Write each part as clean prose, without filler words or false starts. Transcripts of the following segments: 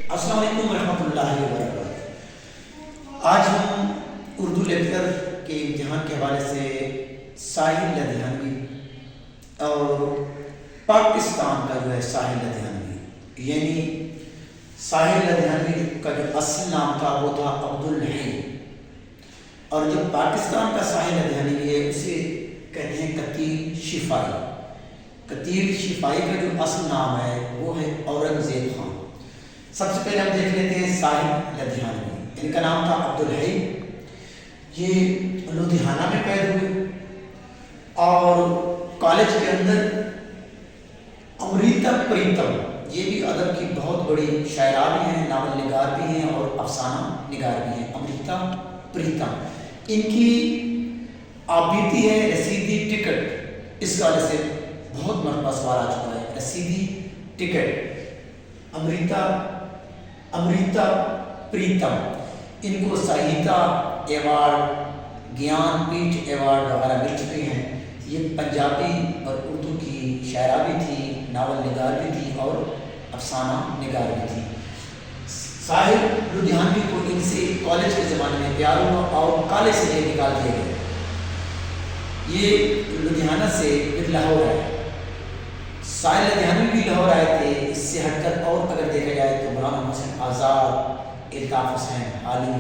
السلام علیکم ورحمۃ اللہ وبرکاتہ۔ آج ہم اردو لیکچر کے امتحان کے حوالے سے ساحل لدھیانوی اور پاکستان کا جو ہے ساحل لدھیانوی، یعنی ساحل لدھیانوی کا جو اصل نام تھا وہ تھا عبدالحی، اور جو پاکستان کا ساحل لدھیانوی ہے اسے کہتے ہیں قتیل شفائی۔ قتیل شفائی کا جو اصل نام ہے وہ ہے اورنگزیب خان۔ سب سے پہلے ہم دیکھ لیتے ہیں ساحل لدھیانوی، ان کا نام تھا عبدالحی، یہ لدھیانہ میں پیدا ہوئے اور کالج کے اندر امریتا پریتم، یہ بھی ادب کی بہت بڑی شاعرہ بھی ہیں، ناول نگار بھی ہیں اور افسانہ نگار بھی ہیں، امریتا پریتم۔ ان کی آبیتی ہے رسیدی ٹکٹ، اس وجہ سے بہت مرتبہ سوال آ چکا ہے، رسیدی ٹکٹ امریتا پریتم۔ ان کو ساہیتا ایوارڈ، گیان پیٹھ ایوارڈ وغیرہ مل چکے ہیں۔ یہ پنجابی اور اردو کی شاعرہ بھی تھی، ناول نگار بھی تھی اور افسانہ نگار بھی تھی۔ ساحل لدھیانوی کو ان سے کالج کے زمانے میں پیار ہوا اور کالج سے یہ نکال دیے گئے۔ یہ لدھیانہ سے پھر لاہور آئے، ساحل لدھیانوی بھی لاہور آئے تھے۔ اس سے ہٹ کر اور اگر دیکھا جائے تو مولانا محسن آزاد، الطاف حسین عالی،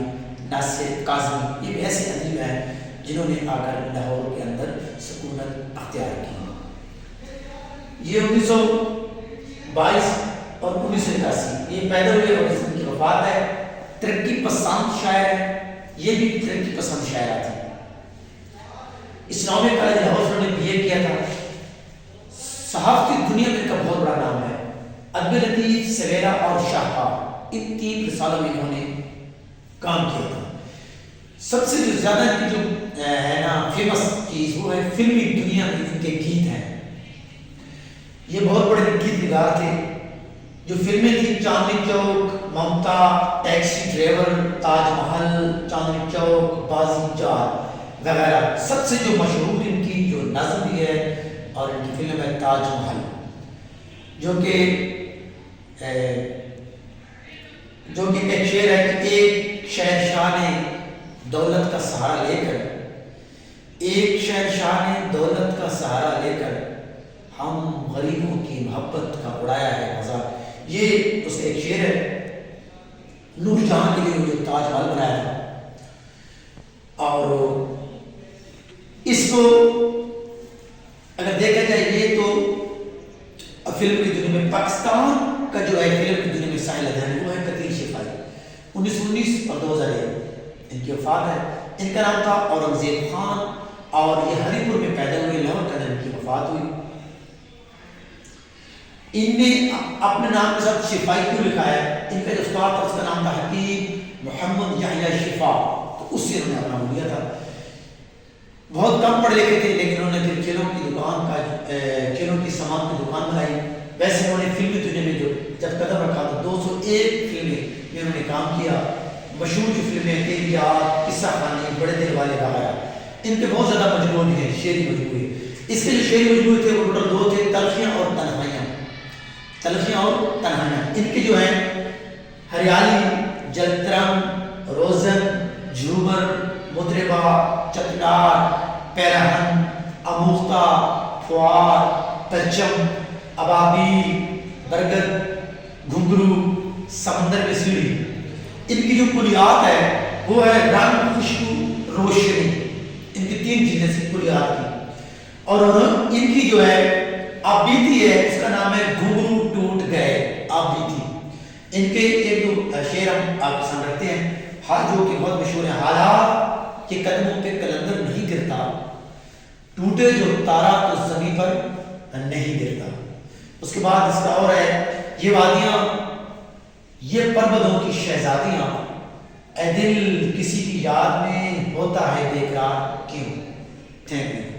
ناصر کاظمی، یہ بھی ایسے ادیب ہیں جنہوں نے آ کر لاہور کے اندر سکونت اختیار کی۔ یہ 1922 اور 1981 یہ پیدا ہوئے اور ان کی وفات ہے۔ ترقی پسند شاعر ہے، یہ بھی ترقی پسند شاعرہ تھی۔ اسلامی کالج لاہور سے انہوں نے BA کیا تھا۔ صحافتی دنیا میں ان کا بہت بڑا نام ہے۔ ادب لطیف، سویرا اور شاہکار، ان 3 رسالوں میں انہوں نے کام کیا تھا۔ سب سے جو زیادہ ان کی جو ہے نا فیمس چیز وہ ہے فلمی دنیا میں ان کے گیت ہیں۔ یہ بہت بڑے گیت نگار تھے۔ جو فلمیں تھیں چاندنی چوک، ممتا، ٹیکسی ڈرائیور، تاج محل، چاندنی چوک، بازی چار وغیرہ، سب سے جو مشہور ان کی جو نظم بھی ہے اور ان کی فلم ہے تاج محل، جو کہ ایک شعر ہے کہ ایک شہنشاہ نے دولت کا سہارا لے کر، ایک شہنشاہ نے دولت کا سہارا لے کر ہم غریبوں کی محبت کا اڑایا ہے مذاق۔ یہ اس کا ایک شعر ہے۔ نور جہاں کے لیے وہ جو تاج محل بنایا تھا، اور اس کو اگر دیکھا جائے یہ تو فلم کی دنیا میں پاکستان کا جو ہے فلم کی دنیا میں ساحل لدھیانوی وہ ہے قتیل شفائی۔ 1919 اور 2001 ان کی وفات ہے۔ ان کا نام تھا اورنگزیب خان اور یہ ہری پور میں پیدا ہوئے، لاہور کے اندر ان کی وفات ہوئی۔ ان نے اپنے نام کے ساتھ شفائی کیوں لکھا ہے؟ ان کا جو استاد تھا اس کا نام تھا حکیم محمد یحییٰ شفا، تو اس سے انہوں نے اپنا نام لیا تھا۔ بہت کم پڑھے لکھے تھے لیکن انہوں نے پھر کھیلوں کی سامان کی دکان بنائی۔ ویسے انہوں نے فلمی دنیا میں جو جب قدم رکھا تو 201 فلمیں میں انہوں نے کام کیا۔ مشہور جو فلمیں تیری یاد، قصہ خانی، بڑے دل والے وغیرہ، ان کے بہت زیادہ مجموعے ہیں، شعری مجموعے۔ اس کے جو شعری مجموعے تھے وہ ٹوٹل 2 تھے، تلخیاں اور تنہائیاں۔ ان کے جو ہیں ہریالی، جلترنگ، روزن، جھومر، مطربہ، چتنار، پیرہن، اموختہ، فوار، پرچم، ابابیل، برگد، گھنگرو، سمندر میں سیڑھی۔ ان کی جو کلیات ہے وہ ہے رنگ، خوشبو، روشنی، ان کی 3 چیزیں سے کلیات کی۔ اور ان کی جو ہے آبیتی ہے اس کا نام ہے گھنگرو ٹوٹ گئے آبیتی۔ ان کے ایک دو شعر ہم آپ پسند رکھتے ہیں، جو کہ بہت مشہور ہے۔ حالات کے قدموں پہ قلندر نہیں گرتا، ٹوٹے جو تارا تو زمین پر نہیں گرتا۔ اس کے بعد اس کا اور ہے، یہ وادیاں، یہ پربتوں کی شہزادیاں، اے دل کسی کی یاد میں ہوتا ہے بے قرار کیوں؟ Thank you.